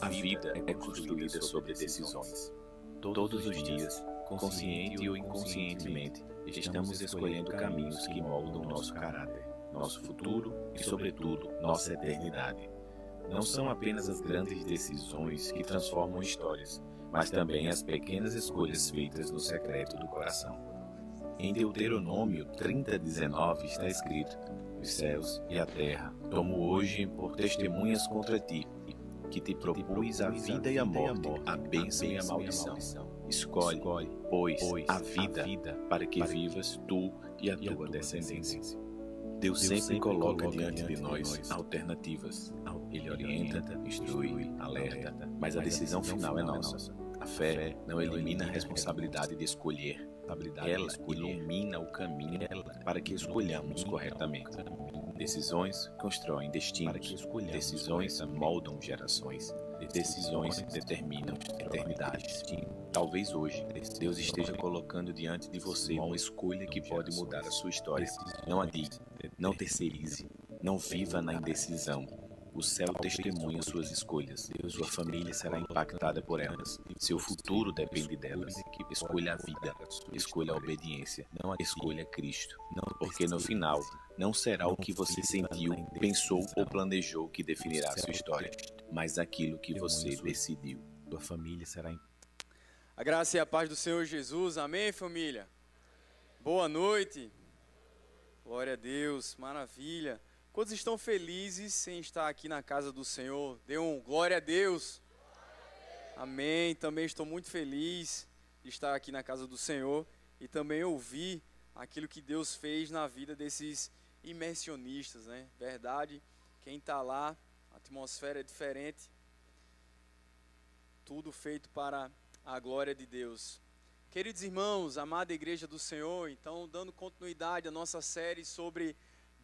A vida é construída sobre decisões. Todos os dias, consciente ou inconscientemente, estamos escolhendo caminhos que moldam nosso caráter, nosso futuro e, sobretudo, nossa eternidade. Não são apenas as grandes decisões que transformam histórias, mas também as pequenas escolhas feitas no secreto do coração. Em Deuteronômio 30:19 está escrito: os céus e a terra tomo hoje por testemunhas contra ti, que te propus a vida e a morte, a bênção e a maldição. Escolhe, pois, a vida para que vivas tu e a tua descendência. Deus sempre coloca diante de nós alternativas. Ele orienta, instrui, alerta, mas a decisão final é nossa. A fé não elimina a responsabilidade de escolher. Ela ilumina o caminho para que escolhamos corretamente. Decisões constroem destino. Decisões moldam gerações. Decisões determinam eternidades. Talvez hoje Deus esteja colocando diante de você uma escolha que pode mudar a sua história. Não adie, não terceirize, não viva na indecisão. O céu testemunha suas escolhas. Sua família será impactada por elas. Seu futuro depende delas. Escolha a vida. Escolha a obediência. Escolha Cristo. Porque no final, não será o que você sentiu, pensou ou planejou que definirá a sua história, mas aquilo que você decidiu. Sua família será impactada. A graça e a paz do Senhor Jesus. Amém, família? Boa noite. Glória a Deus. Maravilha. Quantos estão felizes em estar aqui na casa do Senhor? Dê um glória a Deus. Amém. Também estou muito feliz de estar aqui na casa do Senhor e também ouvir aquilo que Deus fez na vida desses imersionistas, né? Verdade, quem está lá, a atmosfera é diferente. Tudo feito para a glória de Deus. Queridos irmãos, amada igreja do Senhor, então, dando continuidade à nossa série sobre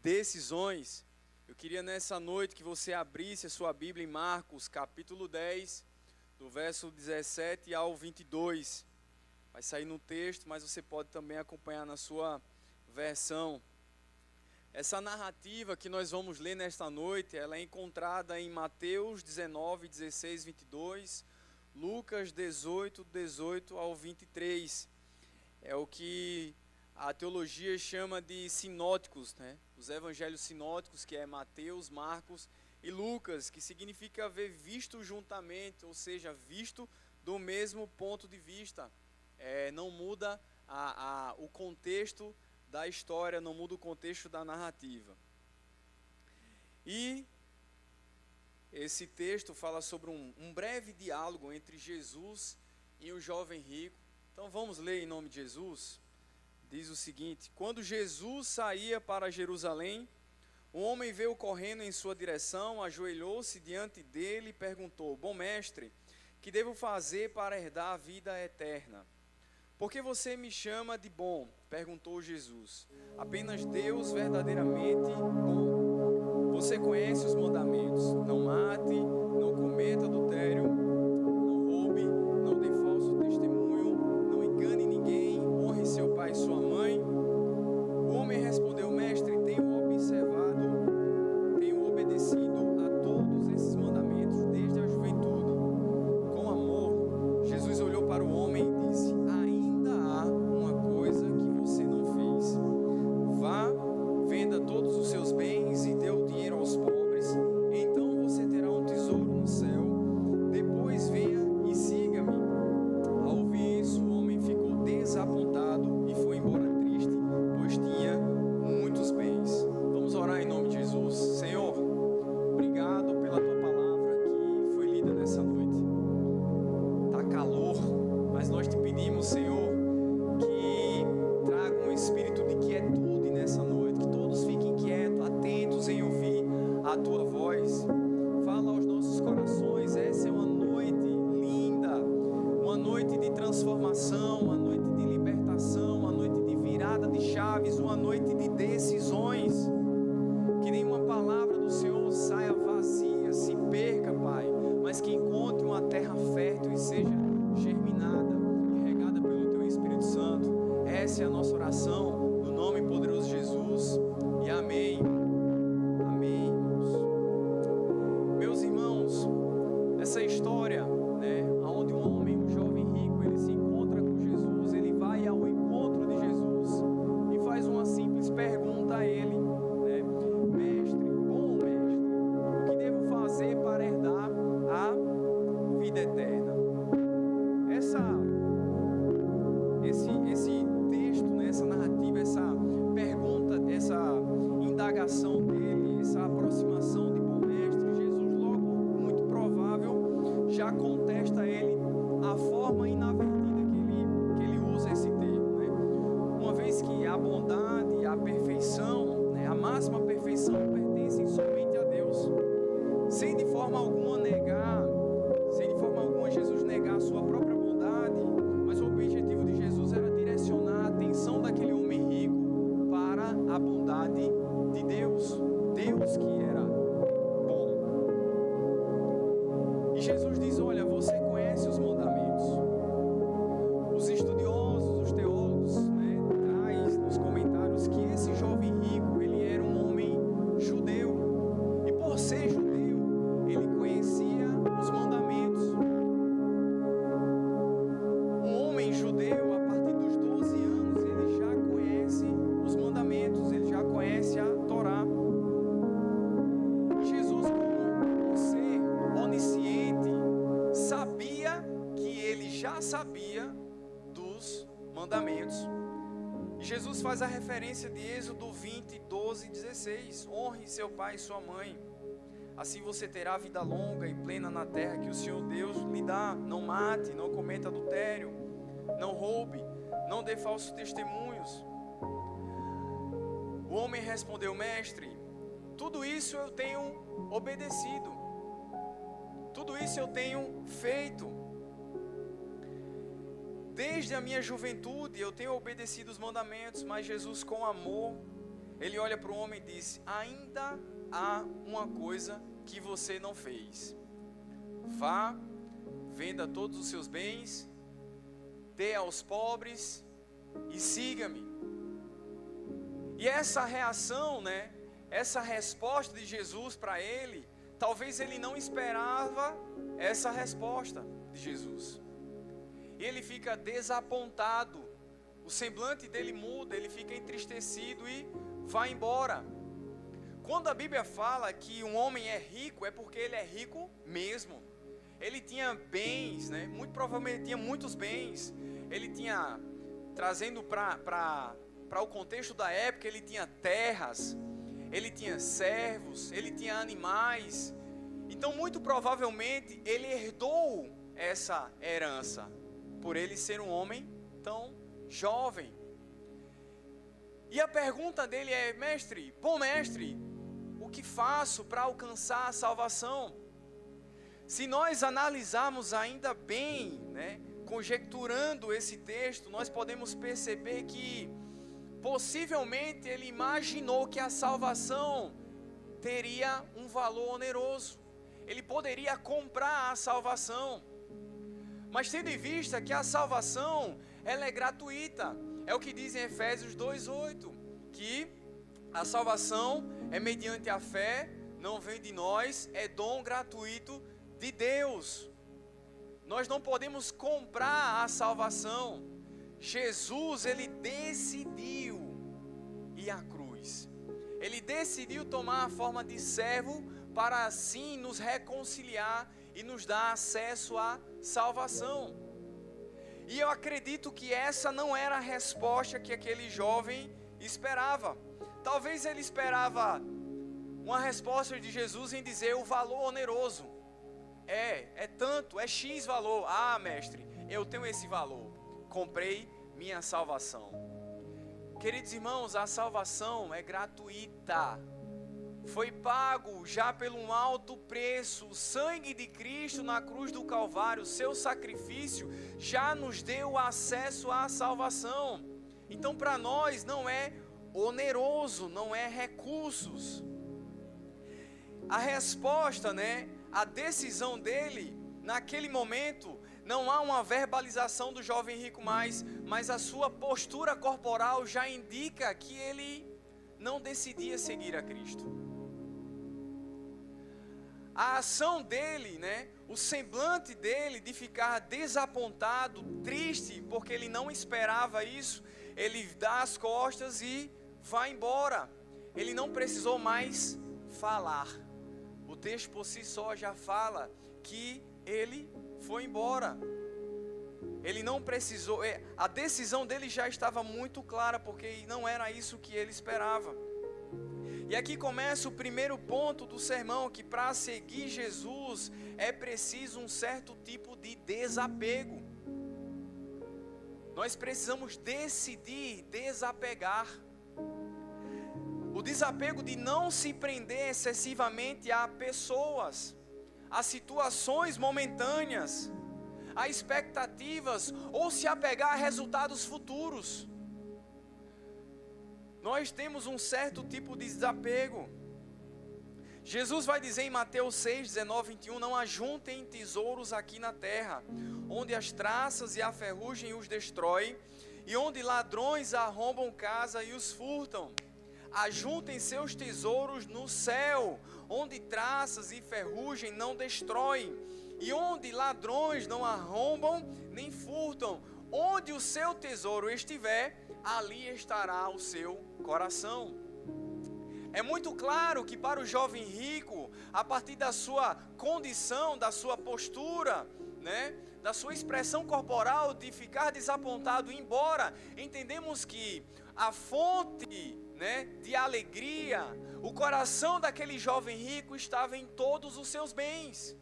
decisões, eu queria nessa noite que você abrisse a sua Bíblia em Marcos, capítulo 10, do verso 17 ao 22. Vai sair no texto, mas você pode também acompanhar na sua versão. Essa narrativa que nós vamos ler nesta noite, ela é encontrada em Mateus 19, 16, 22, Lucas 18, 18 ao 23. É o que a teologia chama de sinóticos, né? Os evangelhos sinóticos, que é Mateus, Marcos e Lucas, que significa ver visto juntamente, ou seja, visto do mesmo ponto de vista. Não muda o contexto da história, não muda o contexto da narrativa. E esse texto fala sobre um breve diálogo entre Jesus e o jovem rico. Então vamos ler em nome de Jesus. Diz o seguinte: quando Jesus saía para Jerusalém, um homem veio correndo em sua direção, ajoelhou-se diante dele e perguntou: bom mestre, que devo fazer para herdar a vida eterna? Por que você me chama de bom? Perguntou Jesus. Apenas Deus verdadeiramente bom. Você conhece os mandamentos: não mate, não cometa adultério, não roube, não dê falso testemunho, não engane ninguém, honre seu pai e sua mãe. O homem respondeu: mestre, tenho obedecido a todos esses mandamentos desde a juventude. Com amor, Jesus olhou para o homem e disse: ainda há uma coisa que você não fez. Vá, venda todos os seus bens e dê o dinheiro aos pobres, então você terá um tesouro no céu. Depois venha e siga-me. Ao ouvir isso, o homem ficou desapontado e foi embora triste, pois tinha muitos bens. Vamos orar em nome de Jesus. Senhor, obrigado pela tua palavra que foi lida nessa noite. Tá calor, mas nós te pedimos, Senhor, que traga um espírito de quietude nessa noite, que todos fiquem quietos, atentos em ouvir a tua voz. Fala aos nossos corações. Essa é uma noite linda, uma noite de transformação, uma noite de libertação, uma noite de virada de chaves, uma noite de decisões. Que nenhuma palavra do Senhor saia vazia, se perca, Pai, mas que encontre uma terra fértil e seja germinada e regada pelo Teu Espírito Santo. Essa é a nossa oração, no nome poderoso de Jesus, e amém. Amém, irmãos. Meus irmãos, essa história contesta ele a forma inavertida que ele usa esse termo, né? Uma vez que a bondade, a perfeição, né, a máxima perfeição pertencem somente a Deus, sem de forma alguma Jesus negar a sua própria bondade, mas o objetivo de Jesus era direcionar a atenção daquele homem rico para a bondade de Deus, Deus que era bom. E Jesus diz: olha, você conhece os mandamentos. Os estudiosos, os teólogos, né, traz nos comentários que esse jovem rico, ele era um homem judeu, e por ser judeu, ele conhecia os mandamentos. Um homem judeu, a partir dos 12 anos, ele já conhece os mandamentos, ele já conhece a Torá. E Jesus, como um ser onisciente, sabia que ele já sabia dos mandamentos. E Jesus faz a referência de Êxodo 20, 12 e 16. Honre seu pai e sua mãe, assim você terá vida longa e plena na terra que o Senhor Deus lhe dá. Não mate, não cometa adultério, não roube, não dê falsos testemunhos. O homem respondeu: mestre, tudo isso eu tenho obedecido, tudo isso eu tenho feito. Desde a minha juventude eu tenho obedecido os mandamentos. Mas Jesus, com amor, ele olha para o homem e diz: ainda há uma coisa que você não fez. Vá, venda todos os seus bens, dê aos pobres e siga-me. E essa reação, né, essa resposta de Jesus para ele, talvez ele não esperava essa resposta de Jesus. E ele fica desapontado, o semblante dele muda, ele fica entristecido e vai embora. Quando a Bíblia fala que um homem é rico, é porque ele é rico mesmo. Ele tinha bens, né? Muito provavelmente tinha muitos bens. Ele tinha, trazendo para o contexto da época, ele tinha terras, ele tinha servos, ele tinha animais. Então, muito provavelmente, ele herdou essa herança, por ele ser um homem tão jovem. E a pergunta dele é: mestre, bom mestre, o que faço para alcançar a salvação? Se nós analisarmos ainda bem, né, conjecturando esse texto, nós podemos perceber que possivelmente ele imaginou que a salvação teria um valor oneroso. Ele poderia comprar a salvação. Mas tendo em vista que a salvação, ela é gratuita. É o que diz em Efésios 2:8, que a salvação é mediante a fé, não vem de nós, é dom gratuito de Deus. Nós não podemos comprar a salvação. Jesus, ele decidiu ir à cruz. Ele decidiu tomar a forma de servo para assim nos reconciliar e nos dar acesso à salvação. E eu acredito que essa não era a resposta que aquele jovem esperava. Talvez ele esperava uma resposta de Jesus em dizer o valor oneroso. É tanto, é X valor. Ah, mestre, eu tenho esse valor. Comprei minha salvação. Queridos irmãos, a salvação é gratuita. Foi pago já pelo um alto preço. O sangue de Cristo na cruz do Calvário, o seu sacrifício, já nos deu acesso à salvação. Então, para nós não é oneroso, não é recursos. A resposta, né, a decisão dele, naquele momento, não há uma verbalização do jovem rico mais, mas a sua postura corporal já indica que ele não decidia seguir a Cristo. A ação dele, né, o semblante dele de ficar desapontado, triste, porque ele não esperava isso, ele dá as costas e vai embora. Ele não precisou mais falar. O texto por si só já fala que ele foi embora. Ele não precisou, a decisão dele já estava muito clara, porque não era isso que ele esperava. E aqui começa o primeiro ponto do sermão, que para seguir Jesus é preciso um certo tipo de desapego. Nós precisamos decidir desapegar. O desapego de não se prender excessivamente a pessoas, a situações momentâneas, a expectativas ou se apegar a resultados futuros. Nós temos um certo tipo de desapego. Jesus vai dizer em Mateus 6, 19, 21, não ajuntem tesouros aqui na terra, onde as traças e a ferrugem os destroem, e onde ladrões arrombam casa e os furtam. Ajuntem seus tesouros no céu, onde traças e ferrugem não destroem, e onde ladrões não arrombam nem furtam. Onde o seu tesouro estiver, ali estará o seu coração. É muito claro que para o jovem rico, a partir da sua condição, da sua postura, da sua expressão corporal de ficar desapontado e ir embora, entendemos que a fonte de alegria, o coração daquele jovem rico estava em todos os seus bens.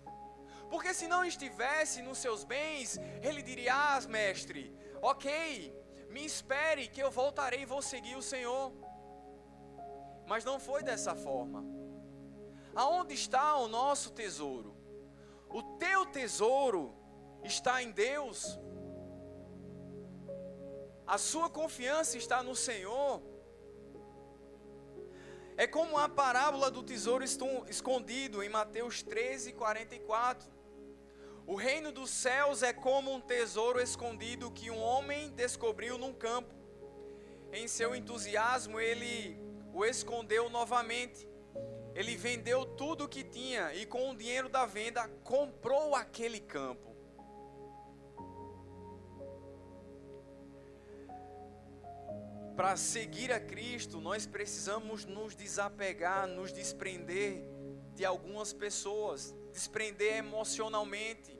Porque se não estivesse nos seus bens, ele diria: mestre, ok, me espere que eu voltarei e vou seguir o Senhor. Mas não foi dessa forma. Aonde está o nosso tesouro? O teu tesouro está em Deus. A sua confiança está no Senhor. É como a parábola do tesouro escondido em Mateus 13, 44. O reino dos céus é como um tesouro escondido que um homem descobriu num campo. Em seu entusiasmo, ele o escondeu novamente. Ele vendeu tudo o que tinha e com o dinheiro da venda comprou aquele campo. Para seguir a Cristo, nós precisamos nos desapegar, nos desprender de algumas pessoas, desprender emocionalmente,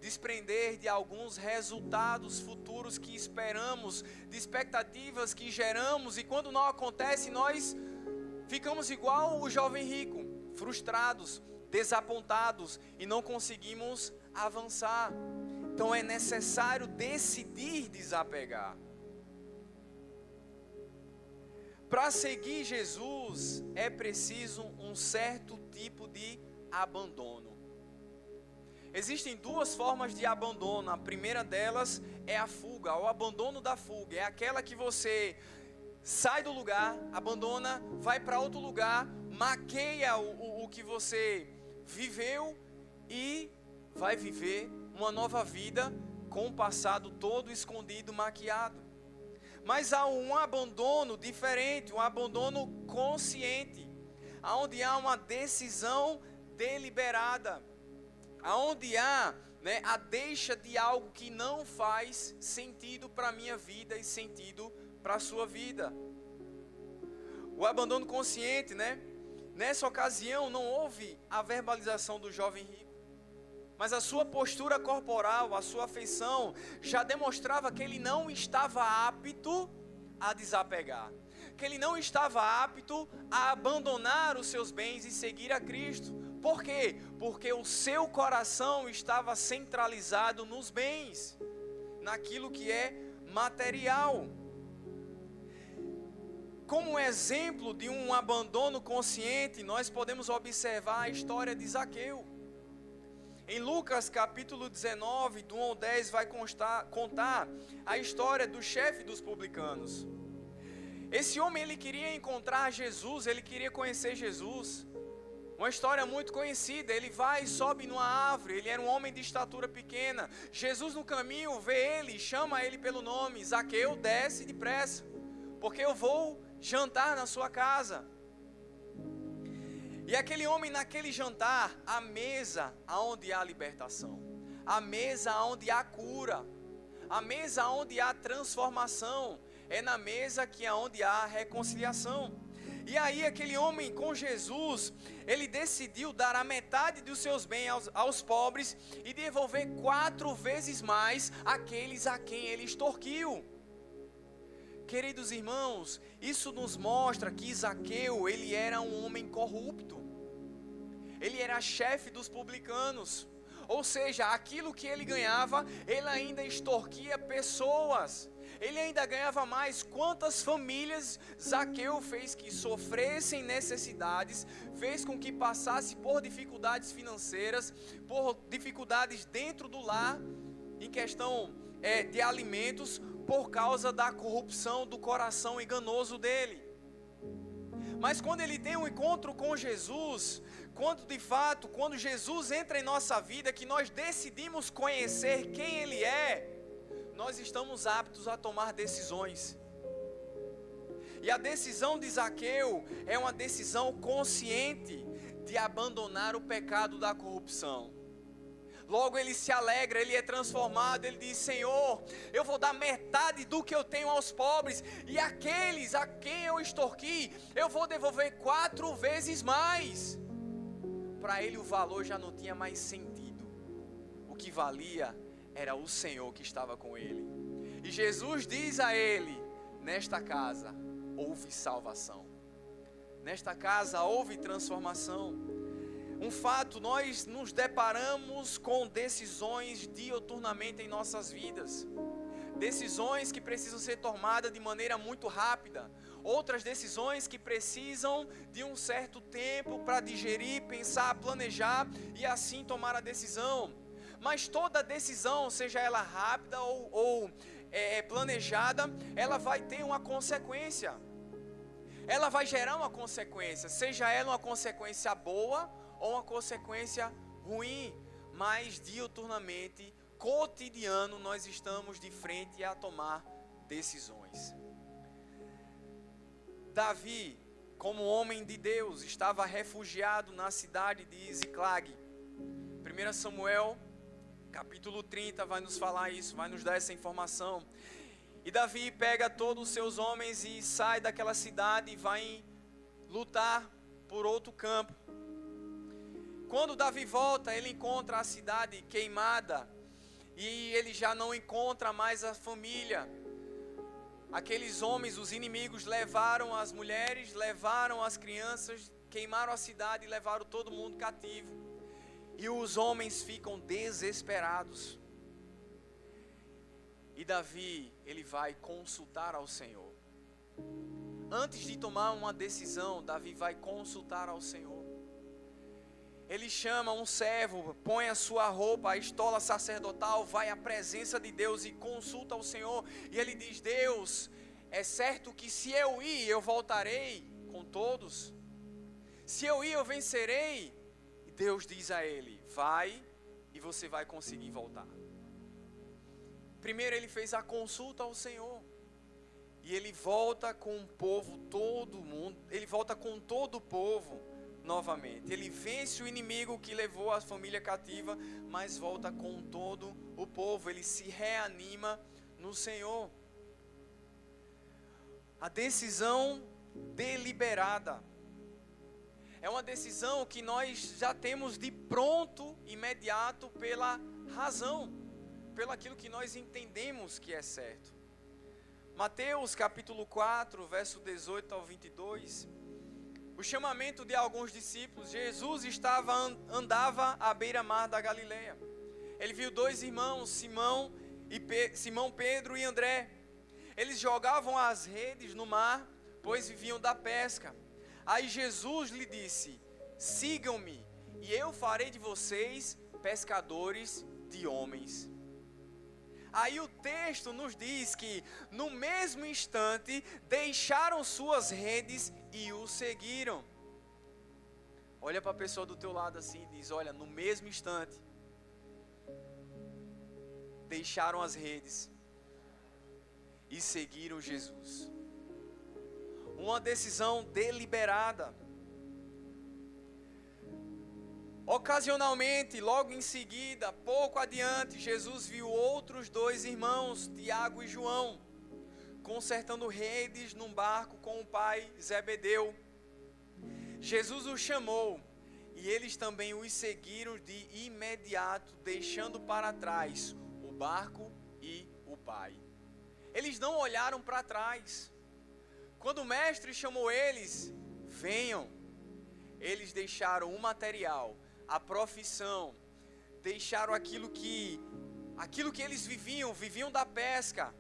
desprender de alguns resultados futuros que esperamos, de expectativas que geramos, e quando não acontece, nós ficamos igual o jovem rico, frustrados, desapontados e não conseguimos avançar. Então é necessário decidir desapegar. Para seguir Jesus é preciso um certo tipo de abandono. Existem duas formas de abandono. A primeira delas é a fuga, o abandono da fuga. É aquela que você sai do lugar, abandona, vai para outro lugar, maqueia o que você viveu e vai viver uma nova vida com o passado todo escondido, maquiado. Mas há um abandono diferente, um abandono consciente, onde há uma decisão deliberada, onde há a deixa de algo que não faz sentido para a minha vida e sentido para a sua vida. O abandono consciente, nessa ocasião não houve a verbalização do jovem rico, mas a sua postura corporal, a sua afeição já demonstrava que ele não estava apto a desapegar, que ele não estava apto a abandonar os seus bens e seguir a Cristo. Por quê? Porque o seu coração estava centralizado nos bens, naquilo que é material. Como exemplo de um abandono consciente, nós podemos observar a história de Zaqueu. Em Lucas capítulo 19, do 1 ao 10, vai contar a história do chefe dos publicanos. Esse homem, ele queria encontrar Jesus, ele queria conhecer Jesus. Uma história muito conhecida. Ele vai e sobe numa árvore. Ele era um homem de estatura pequena. Jesus no caminho vê ele, chama ele pelo nome: Zaqueu, desce depressa, porque eu vou jantar na sua casa. E aquele homem, naquele jantar, a mesa onde há libertação, a mesa onde há cura, a mesa onde há transformação, é na mesa que é onde há reconciliação. E aí aquele homem com Jesus, ele decidiu dar a metade dos seus bens aos pobres e devolver 4 vezes mais aqueles a quem ele extorquiu. Queridos irmãos, isso nos mostra que Zaqueu, ele era um homem corrupto. Ele era chefe dos publicanos. Ou seja, aquilo que ele ganhava, ele ainda extorquia pessoas. Ele ainda ganhava mais. Quantas famílias Zaqueu fez que sofressem necessidades, fez com que passasse por dificuldades financeiras, por dificuldades dentro do lar, em questão de alimentos, por causa da corrupção do coração enganoso dele. Mas quando ele tem um encontro com Jesus, quando Jesus entra em nossa vida, que nós decidimos conhecer quem Ele é, nós estamos aptos a tomar decisões. E a decisão de Zaqueu é uma decisão consciente de abandonar o pecado da corrupção. Logo ele se alegra, ele é transformado, ele diz: Senhor, eu vou dar metade do que eu tenho aos pobres, e aqueles a quem eu extorqui, eu vou devolver 4 vezes mais. Para ele o valor já não tinha mais sentido. O que valia era o Senhor que estava com ele. E Jesus diz a ele: nesta casa houve salvação. Nesta casa houve transformação. Um fato, nós nos deparamos com decisões diuturnamente em nossas vidas. Decisões que precisam ser tomadas de maneira muito rápida. Outras decisões que precisam de um certo tempo para digerir, pensar, planejar e assim tomar a decisão. Mas toda decisão, seja ela rápida ou planejada, ela vai ter uma consequência. Ela vai gerar uma consequência, seja ela uma consequência boa ou uma consequência ruim. Mas diuturnamente, cotidiano, nós estamos de frente a tomar decisões. Davi, como homem de Deus, estava refugiado na cidade de Ziclag. 1 Samuel, capítulo 30, vai nos falar isso, vai nos dar essa informação. E Davi pega todos os seus homens e sai daquela cidade e vai lutar por outro campo. Quando Davi volta, ele encontra a cidade queimada e ele já não encontra mais a família. Aqueles homens, os inimigos, levaram as mulheres, levaram as crianças, queimaram a cidade e levaram todo mundo cativo. E os homens ficam desesperados. E Davi, ele vai consultar ao Senhor. Antes de tomar uma decisão, Davi vai consultar ao Senhor. Ele chama um servo, põe a sua roupa, a estola sacerdotal, vai à presença de Deus e consulta ao Senhor. E ele diz: Deus, é certo que se eu ir, eu voltarei com todos? Se eu ir, eu vencerei? E Deus diz a ele: vai e você vai conseguir voltar. Primeiro ele fez a consulta ao Senhor. E ele volta com o povo, todo mundo, ele volta com todo o povo novamente. Ele vence o inimigo que levou a família cativa, mas volta com todo o povo. Ele se reanima no Senhor. A decisão deliberada é uma decisão que nós já temos de pronto, imediato, pela razão, pelo aquilo que nós entendemos que é certo. Mateus capítulo 4, verso 18 ao 22, o chamamento de alguns discípulos. Jesus andava à beira-mar da Galileia. Ele viu 2 irmãos, Simão, Pedro e André. Eles jogavam as redes no mar, pois viviam da pesca. Aí Jesus lhe disse: sigam-me, e eu farei de vocês pescadores de homens. Aí o texto nos diz que no mesmo instante deixaram suas redes e o seguiram. Olha para a pessoa do teu lado assim e diz: olha, no mesmo instante deixaram as redes e seguiram Jesus. Uma decisão deliberada. Ocasionalmente, logo em seguida, pouco adiante, Jesus viu outros 2 irmãos, Tiago e João, consertando redes num barco com o pai Zebedeu. Jesus os chamou e eles também os seguiram de imediato, deixando para trás o barco e o pai. Eles não olharam para trás. Quando o mestre chamou eles, venham. Eles deixaram o material, a profissão, deixaram aquilo que eles viviam da pesca,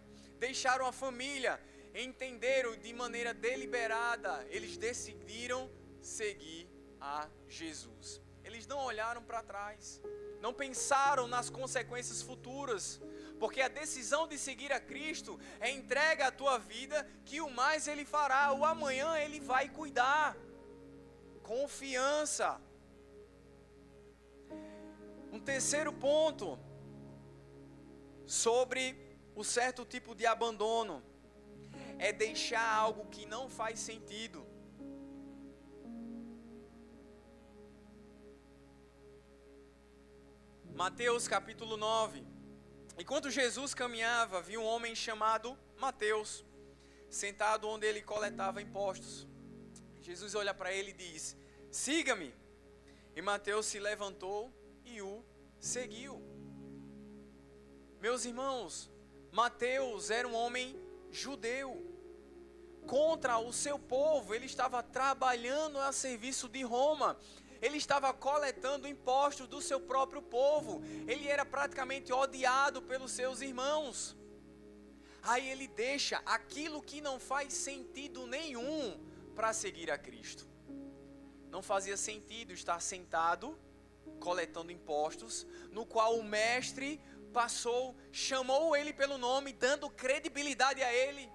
deixaram a família, entenderam de maneira deliberada, eles decidiram seguir a Jesus. Eles não olharam para trás, não pensaram nas consequências futuras, porque a decisão de seguir a Cristo é entrega à tua vida, que o mais Ele fará, o amanhã Ele vai cuidar. Confiança. Um terceiro ponto sobre o certo tipo de abandono é deixar algo que não faz sentido. Mateus capítulo 9. Enquanto Jesus caminhava, viu um homem chamado Mateus, sentado onde ele coletava impostos. Jesus olha para ele e diz: siga-me. E Mateus se levantou e o seguiu. Meus irmãos, Mateus era um homem judeu. Contra o seu povo, ele estava trabalhando a serviço de Roma. Ele estava coletando impostos do seu próprio povo. Ele era praticamente odiado pelos seus irmãos. Aí ele deixa aquilo que não faz sentido nenhum para seguir a Cristo. Não fazia sentido estar sentado coletando impostos, no qual o mestre chamou ele pelo nome, dando credibilidade a ele.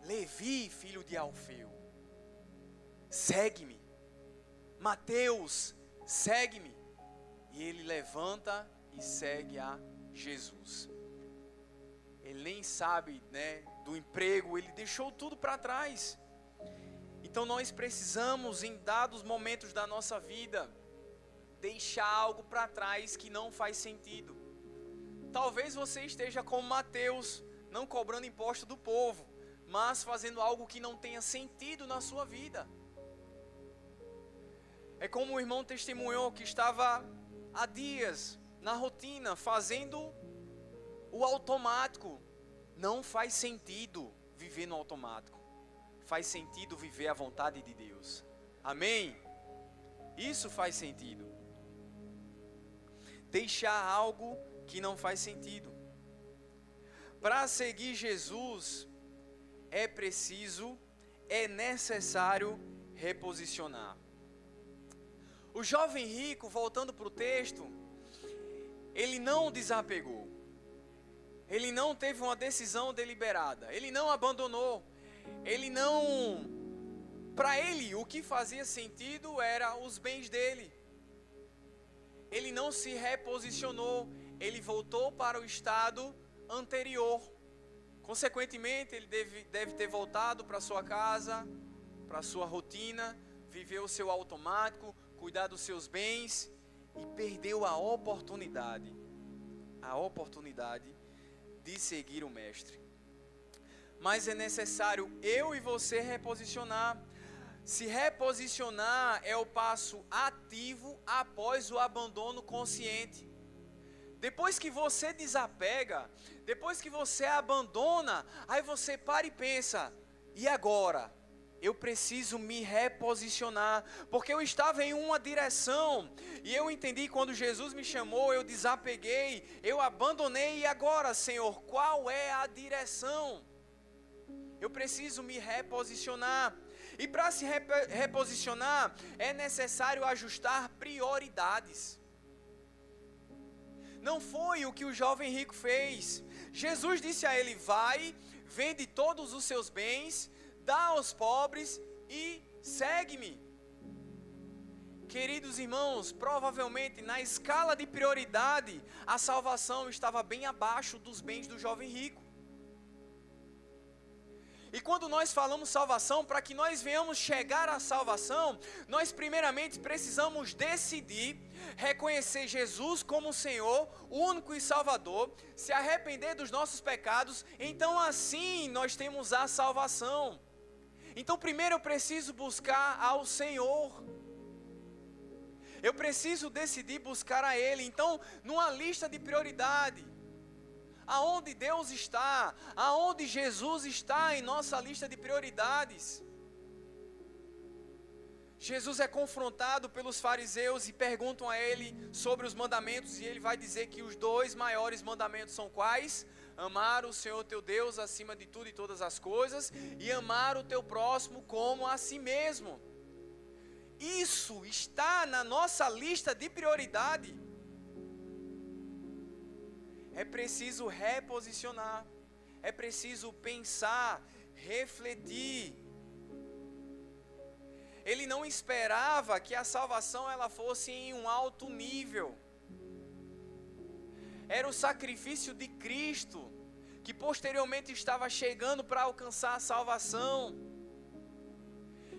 Levi, filho de Alfeu, segue-me. Mateus, segue-me. E ele levanta e segue a Jesus. Ele nem sabe, do emprego, ele deixou tudo para trás. Então nós precisamos, em dados momentos da nossa vida, deixar algo para trás que não faz sentido. Talvez você esteja como Mateus, não cobrando imposto do povo, mas fazendo algo que não tenha sentido na sua vida. É como o irmão testemunhou que estava há dias na rotina fazendo o automático. Não faz sentido viver no automático. Faz sentido viver a vontade de Deus. Amém? Isso faz sentido. Deixar algo que não faz sentido. Para seguir Jesus, é necessário reposicionar. O jovem rico, voltando para o texto, ele não desapegou. Ele não teve uma decisão deliberada. Ele não abandonou. Para ele, o que fazia sentido era os bens dele. Ele não se reposicionou. Ele voltou para o estado anterior. Consequentemente, ele deve ter voltado para sua casa, para sua rotina, viver o seu automático, cuidar dos seus bens, e perdeu a oportunidade de seguir o mestre. Mas é necessário eu e você reposicionar. Se reposicionar é o passo ativo após o abandono consciente. Depois que você desapega, depois que você abandona, aí você para e pensa: e agora? Eu preciso me reposicionar, porque eu estava em uma direção, e eu entendi quando Jesus me chamou, eu desapeguei, eu abandonei, e agora, Senhor, qual é a direção? Eu preciso me reposicionar, e para se reposicionar, é necessário ajustar prioridades. Não foi o que o jovem rico fez. Jesus disse a ele: vai, vende todos os seus bens, dá aos pobres e segue-me. Queridos irmãos, provavelmente na escala de prioridade, a salvação estava bem abaixo dos bens do jovem rico. E quando nós falamos salvação, para que nós venhamos chegar à salvação, nós primeiramente precisamos decidir reconhecer Jesus como Senhor, único e Salvador, se arrepender dos nossos pecados, então assim nós temos a salvação. Então primeiro eu preciso buscar ao Senhor. Eu preciso decidir buscar a Ele. Então, numa lista de prioridade, aonde Deus está, aonde Jesus está em nossa lista de prioridades. Jesus é confrontado pelos fariseus e perguntam a ele sobre os mandamentos, e ele vai dizer que os 2 maiores mandamentos são quais? Amar o Senhor teu Deus acima de tudo e todas as coisas, e amar o teu próximo como a si mesmo. Isso está na nossa lista de prioridade. É preciso reposicionar, é preciso pensar, refletir. Ele não esperava que a salvação ela fosse em um alto nível. Era o sacrifício de Cristo, que posteriormente estava chegando para alcançar a salvação.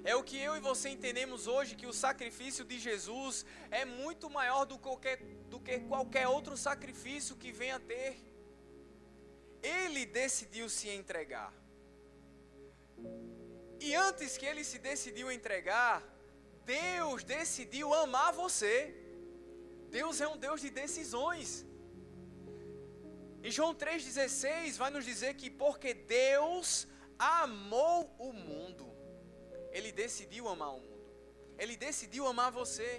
É o que eu e você entendemos hoje, que o sacrifício de Jesus é muito maior do que qualquer outro sacrifício que venha a ter. Ele decidiu se entregar. E antes que ele se decidiu entregar, Deus decidiu amar você. Deus é um Deus de decisões. Em João 3,16 vai nos dizer que porque Deus amou o mundo, Ele decidiu amar o mundo. Ele decidiu amar você.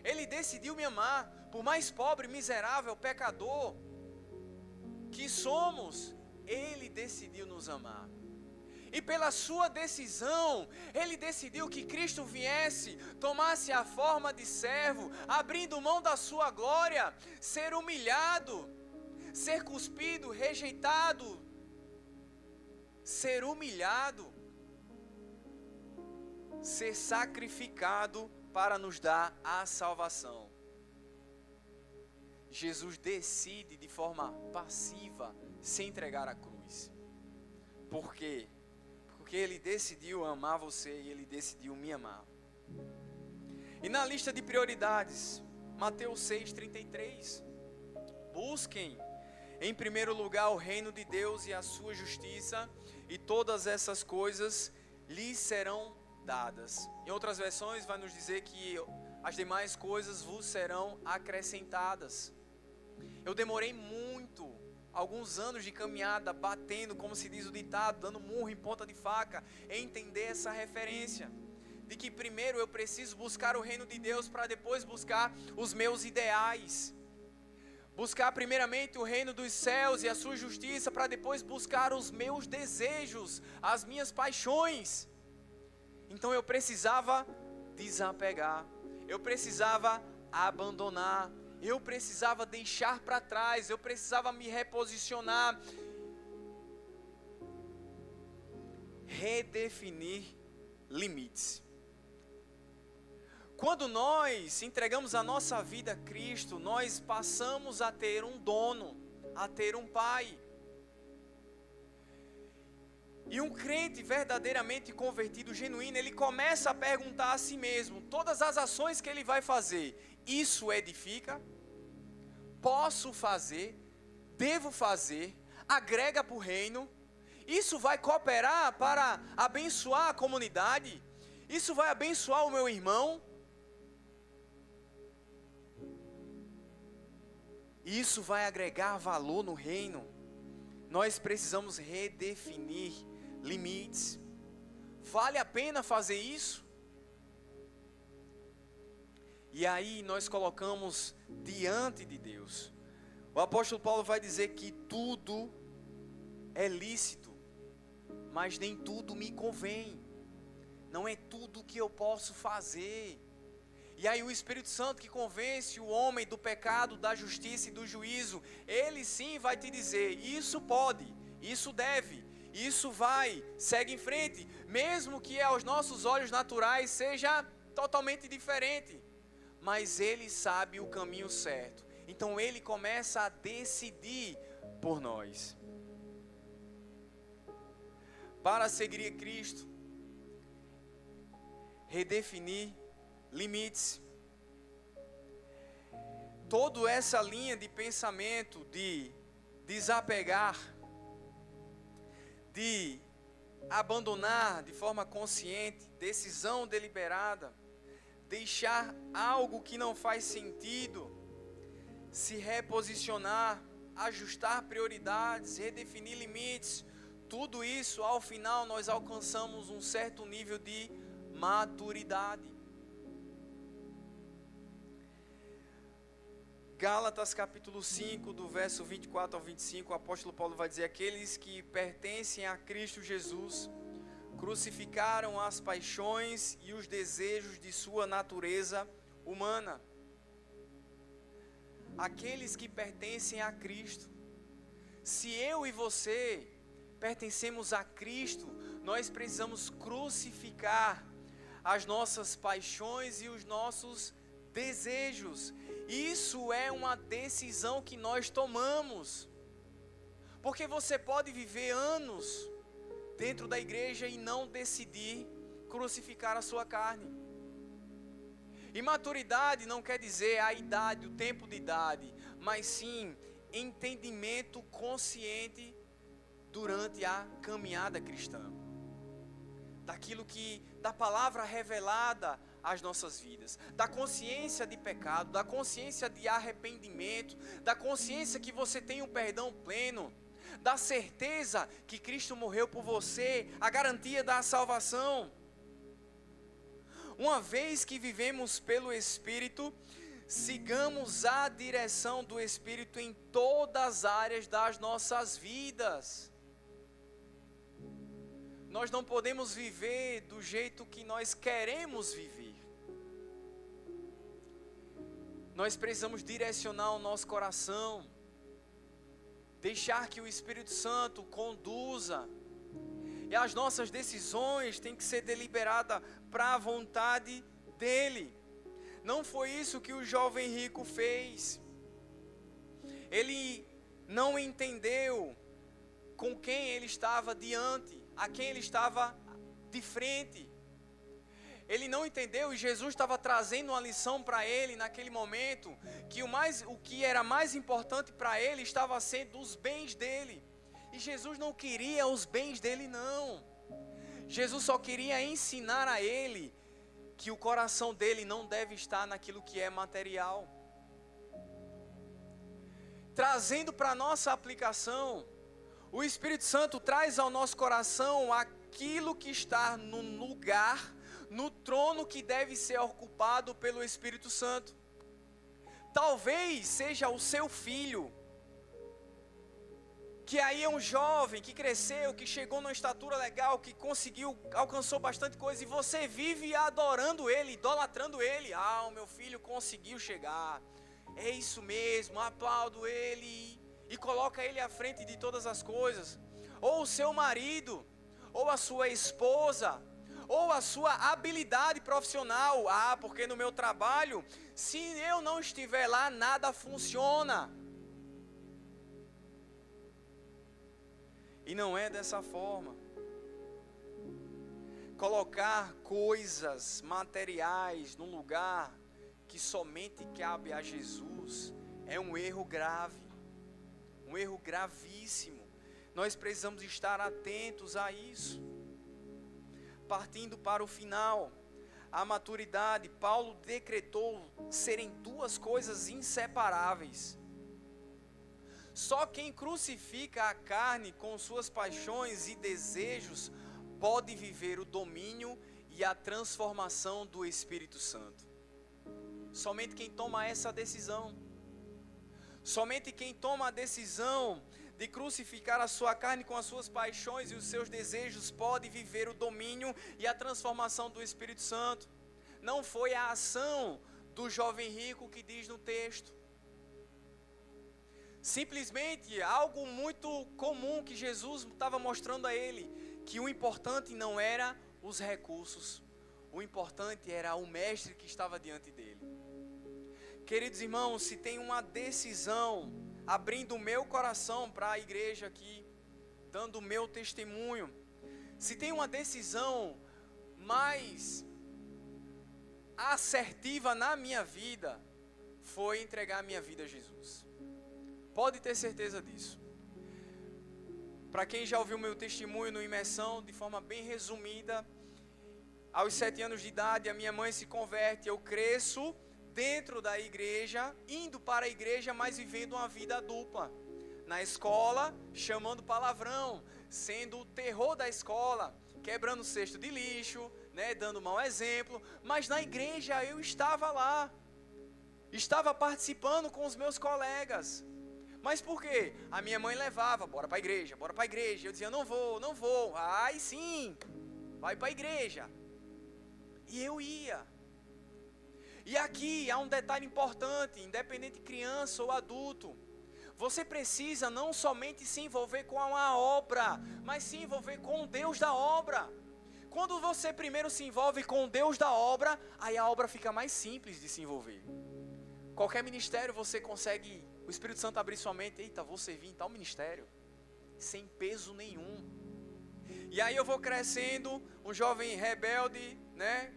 Ele decidiu me amar. Por mais pobre, miserável, pecador que somos, Ele decidiu nos amar. E pela sua decisão, Ele decidiu que Cristo viesse, tomasse a forma de servo, abrindo mão da sua glória, ser humilhado, ser cuspido, rejeitado, ser humilhado, ser sacrificado para nos dar a salvação. Jesus decide de forma passiva se entregar à cruz. Por quê? Porque Ele decidiu amar você e Ele decidiu me amar. E na lista de prioridades, Mateus 6,33, busquem em primeiro lugar o reino de Deus e a sua justiça, e todas essas coisas lhes serão dadas. Em outras versões vai nos dizer que as demais coisas vos serão acrescentadas. Eu demorei alguns anos de caminhada, batendo, como se diz o ditado, dando murro em ponta de faca, em entender essa referência, de que primeiro eu preciso buscar o reino de Deus para depois buscar os meus ideais. Buscar primeiramente o reino dos céus e a sua justiça, para depois buscar os meus desejos, as minhas paixões. Então eu precisava desapegar, eu precisava abandonar, eu precisava deixar para trás, eu precisava me reposicionar, redefinir limites. Quando nós entregamos a nossa vida a Cristo, nós passamos a ter um dono, a ter um pai. E um crente verdadeiramente convertido, genuíno, ele começa a perguntar a si mesmo, todas as ações que ele vai fazer, isso edifica? Posso fazer? Devo fazer? Agrega para o reino? Isso vai cooperar para abençoar a comunidade? Isso vai abençoar o meu irmão? Isso vai agregar valor no reino? Nós precisamos redefinir limites. Vale a pena fazer isso? E aí nós colocamos diante de Deus. O apóstolo Paulo vai dizer que tudo é lícito, mas nem tudo me convém. Não é tudo que eu posso fazer. E aí o Espírito Santo que convence o homem do pecado, da justiça e do juízo, ele sim vai te dizer, isso pode, isso deve, isso vai, segue em frente, mesmo que aos nossos olhos naturais seja totalmente diferente, mas ele sabe o caminho certo, então ele começa a decidir por nós. Para seguir a Cristo, redefinir limites. Toda essa linha de pensamento de desapegar, de abandonar de forma consciente, decisão deliberada, deixar algo que não faz sentido, se reposicionar, ajustar prioridades, redefinir limites, tudo isso, ao final, nós alcançamos um certo nível de maturidade. Gálatas capítulo 5, do verso 24 ao 25, o apóstolo Paulo vai dizer: aqueles que pertencem a Cristo Jesus crucificaram as paixões e os desejos de sua natureza humana. Aqueles que pertencem a Cristo. Se eu e você pertencemos a Cristo, nós precisamos crucificar as nossas paixões e os nossos desejos. Isso é uma decisão que nós tomamos. Porque você pode viver anos dentro da igreja e não decidir crucificar a sua carne. E maturidade não quer dizer a idade, o tempo de idade, mas sim entendimento consciente durante a caminhada cristã. Da palavra revelada às nossas vidas, da consciência de pecado, da consciência de arrependimento, da consciência que você tem um perdão pleno, da certeza que Cristo morreu por você, a garantia da salvação. Uma vez que vivemos pelo Espírito, sigamos a direção do Espírito em todas as áreas das nossas vidas. Nós não podemos viver do jeito que nós queremos viver. Nós precisamos direcionar o nosso coração, deixar que o Espírito Santo conduza. E as nossas decisões têm que ser deliberadas para a vontade dEle. Não foi isso que o jovem rico fez. Ele não entendeu com quem ele estava diante, a quem ele estava de frente. Ele não entendeu, e Jesus estava trazendo uma lição para ele naquele momento, que o que era mais importante para ele estava sendo os bens dele. E Jesus não queria os bens dele, não. Jesus só queria ensinar a ele que o coração dele não deve estar naquilo que é material. Trazendo para a nossa aplicação, o Espírito Santo traz ao nosso coração aquilo que está no lugar, no trono que deve ser ocupado pelo Espírito Santo. Talvez seja o seu filho, que aí é um jovem, que cresceu, que chegou numa estatura legal, que alcançou bastante coisa, e você vive adorando ele, idolatrando ele. O meu filho conseguiu chegar, é isso mesmo, aplaudo ele, e coloca ele à frente de todas as coisas. Ou o seu marido, ou a sua esposa, ou a sua habilidade profissional. Porque no meu trabalho, se eu não estiver lá, nada funciona. E não é dessa forma. Colocar coisas materiais no lugar que somente cabe a Jesus é um erro grave, um erro gravíssimo. Nós precisamos estar atentos a isso. Partindo para o final, a maturidade, Paulo decretou serem duas coisas inseparáveis. Só quem crucifica a carne com suas paixões e desejos pode viver o domínio e a transformação do Espírito Santo. Somente quem toma essa decisão, somente quem toma a decisão de crucificar a sua carne com as suas paixões e os seus desejos pode viver o domínio e a transformação do Espírito Santo. Não foi a ação do jovem rico que diz no texto. Simplesmente algo muito comum que Jesus estava mostrando a ele, que o importante não era os recursos, o importante era o mestre que estava diante dele. Queridos irmãos, se tem uma decisão, abrindo o meu coração para a igreja aqui, dando o meu testemunho, se tem uma decisão mais assertiva na minha vida, foi entregar a minha vida a Jesus. Pode ter certeza disso. Para quem já ouviu meu testemunho no Imersão, de forma bem resumida, aos 7 anos de idade, a minha mãe se converte, eu cresço dentro da igreja, indo para a igreja, mas vivendo uma vida dupla. na escola, chamando palavrão, sendo o terror da escola, quebrando cesto de lixo, né, dando mau exemplo. Mas na igreja eu estava lá, estava participando com os meus colegas. Mas por quê? A minha mãe levava, bora para a igreja, bora para a igreja. Eu dizia, não vou. Ai sim, vai para a igreja. E eu ia. E aqui há um detalhe importante, independente de criança ou adulto. Você precisa não somente se envolver com uma obra, mas se envolver com o Deus da obra. Quando você primeiro se envolve com o Deus da obra, aí a obra fica mais simples de se envolver. Qualquer ministério você consegue, o Espírito Santo abrir sua mente, eita, vou servir em tal ministério, sem peso nenhum. E aí eu vou crescendo, um jovem rebelde, né?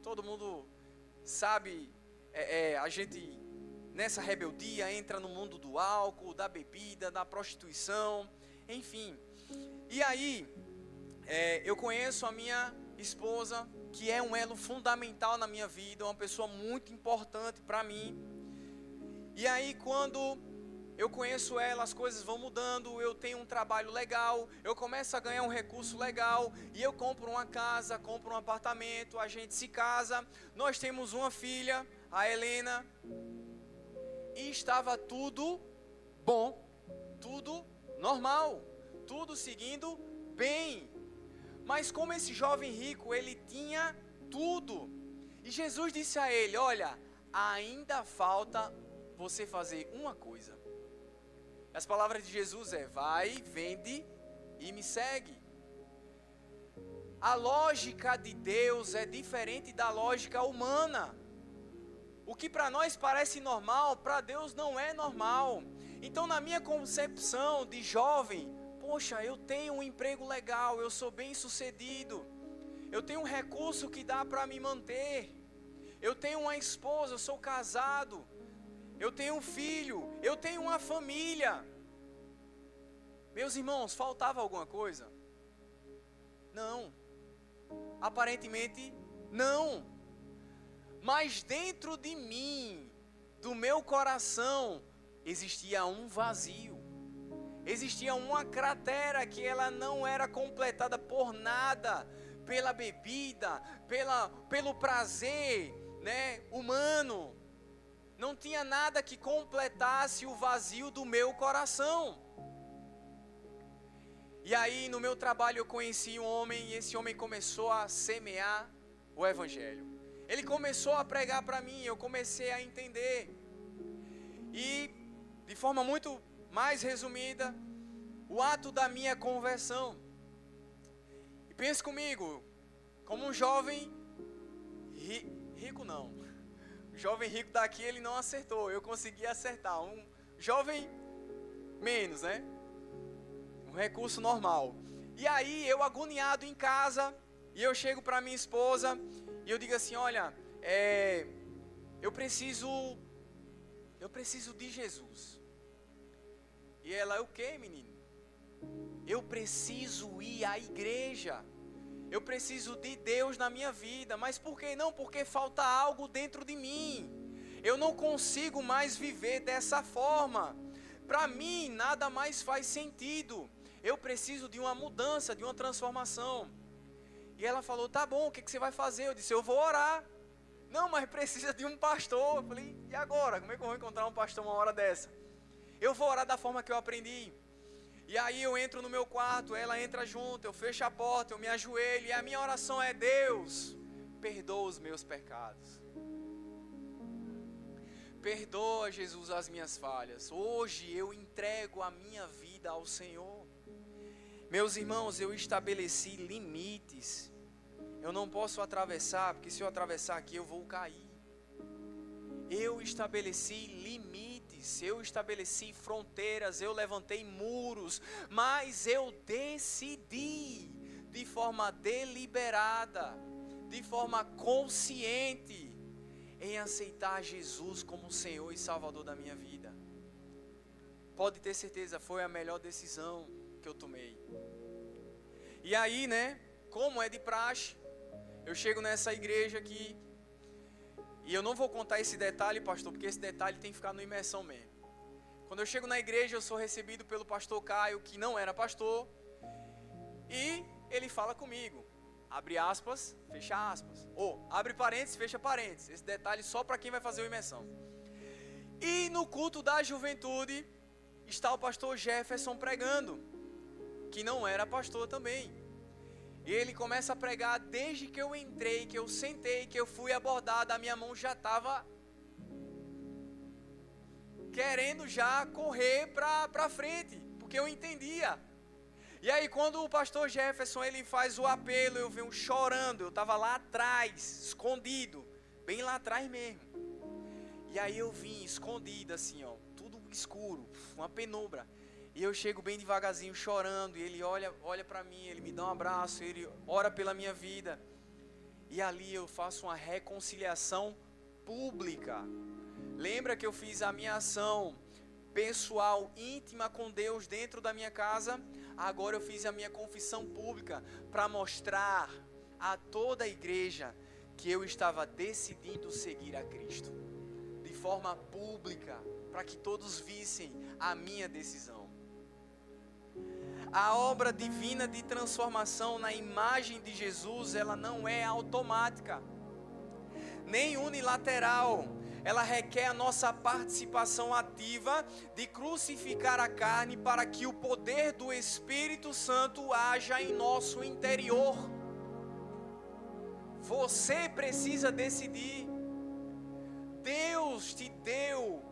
Todo mundo sabe, a gente nessa rebeldia entra no mundo do álcool, da bebida, da prostituição, enfim. E aí, eu conheço a minha esposa, que é um elo fundamental na minha vida, uma pessoa muito importante para mim. E aí quando eu conheço ela, as coisas vão mudando, eu tenho um trabalho legal, eu começo a ganhar um recurso legal, e eu compro uma casa, compro um apartamento, a gente se casa, nós temos uma filha, a Helena, e estava tudo bom, tudo normal, tudo seguindo bem. Mas como esse jovem rico, ele tinha tudo, e Jesus disse a ele, olha, ainda falta você fazer uma coisa. As palavras de Jesus vai, vende e me segue. A lógica de Deus é diferente da lógica humana. O que para nós parece normal, para Deus não é normal. Então na minha concepção de jovem, poxa, eu tenho um emprego legal, eu sou bem sucedido, eu tenho um recurso que dá para me manter, eu tenho uma esposa, eu sou casado, eu tenho um filho, eu tenho uma família. Meus irmãos, faltava alguma coisa? Não. Aparentemente, não. Mas dentro de mim, do meu coração, existia um vazio. Existia uma cratera que ela não era completada por nada, pela bebida, pelo prazer, né, humano. Não tinha nada que completasse o vazio do meu coração. E aí no meu trabalho eu conheci um homem, e esse homem começou a semear o evangelho. Ele começou a pregar para mim, eu comecei a entender. E de forma muito mais resumida, o ato da minha conversão. E pense comigo, como um jovem rico não. O jovem rico daqui ele não acertou, eu consegui acertar. Um jovem menos, né? Um recurso normal. E aí eu agoniado em casa, e eu chego para minha esposa, e eu digo assim, olha, eu preciso de Jesus. E ela, o que, menino? Eu preciso ir à igreja. Eu preciso de Deus na minha vida. Mas por que não? Porque falta algo dentro de mim. Eu não consigo mais viver dessa forma. Para mim, nada mais faz sentido. Eu preciso de uma mudança, de uma transformação. E ela falou, tá bom, o que você vai fazer? Eu disse, eu vou orar. Não, mas precisa de um pastor. Eu falei, e agora? Como é que eu vou encontrar um pastor uma hora dessa? Eu vou orar da forma que eu aprendi. E aí eu entro no meu quarto, ela entra junto, eu fecho a porta, eu me ajoelho, e a minha oração é, Deus, perdoa os meus pecados. Perdoa, Jesus, as minhas falhas. Hoje eu entrego a minha vida ao Senhor. Meus irmãos, eu estabeleci limites. Eu não posso atravessar, porque se eu atravessar aqui eu vou cair. Eu estabeleci limites, eu estabeleci fronteiras, eu levantei muros, mas eu decidi de forma deliberada, de forma consciente, em aceitar Jesus como Senhor e Salvador da minha vida. Pode ter certeza, foi a melhor decisão que eu tomei. E aí, né, como é de praxe, eu chego nessa igreja aqui, e eu não vou contar esse detalhe, pastor, porque esse detalhe tem que ficar no imersão mesmo. Quando eu chego na igreja, eu sou recebido pelo pastor Caio, que não era pastor, e ele fala comigo, abre aspas, fecha aspas, ou abre parênteses, fecha parênteses, esse detalhe só para quem vai fazer o imersão. E no culto da juventude, está o pastor Jefferson pregando, que não era pastor também. E ele começa a pregar desde que eu entrei, que eu sentei, que eu fui abordado, a minha mão já estava querendo já correr para frente, porque eu entendia. E aí quando o pastor Jefferson ele faz o apelo, eu venho chorando, eu estava lá atrás, escondido, bem lá atrás mesmo. E aí eu vim escondido assim, ó, tudo escuro, uma penumbra. E eu chego bem devagarzinho chorando, e ele olha para mim, ele me dá um abraço, ele ora pela minha vida. E ali eu faço uma reconciliação pública. Lembra que eu fiz a minha ação pessoal, íntima com Deus dentro da minha casa? Agora eu fiz a minha confissão pública para mostrar a toda a igreja que eu estava decidindo seguir a Cristo. De forma pública, para que todos vissem a minha decisão. A obra divina de transformação na imagem de Jesus, ela não é automática, nem unilateral. Ela requer a nossa participação ativa de crucificar a carne para que o poder do Espírito Santo haja em nosso interior. Você precisa decidir. Deus te deu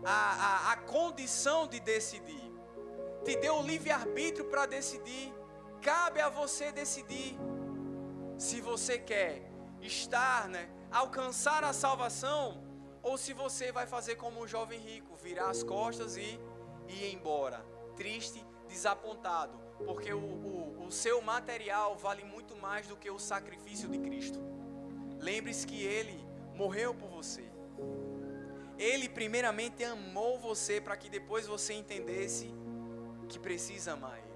a condição de decidir. Te deu o livre-arbítrio para decidir. Cabe a você decidir se você quer estar, alcançar a salvação, ou se você vai fazer como o jovem rico, virar as costas e ir embora, triste, desapontado, porque o seu material vale muito mais do que o sacrifício de Cristo. Lembre-se que Ele morreu por você. Ele primeiramente amou você para que depois você entendesse que precisa amar Ele.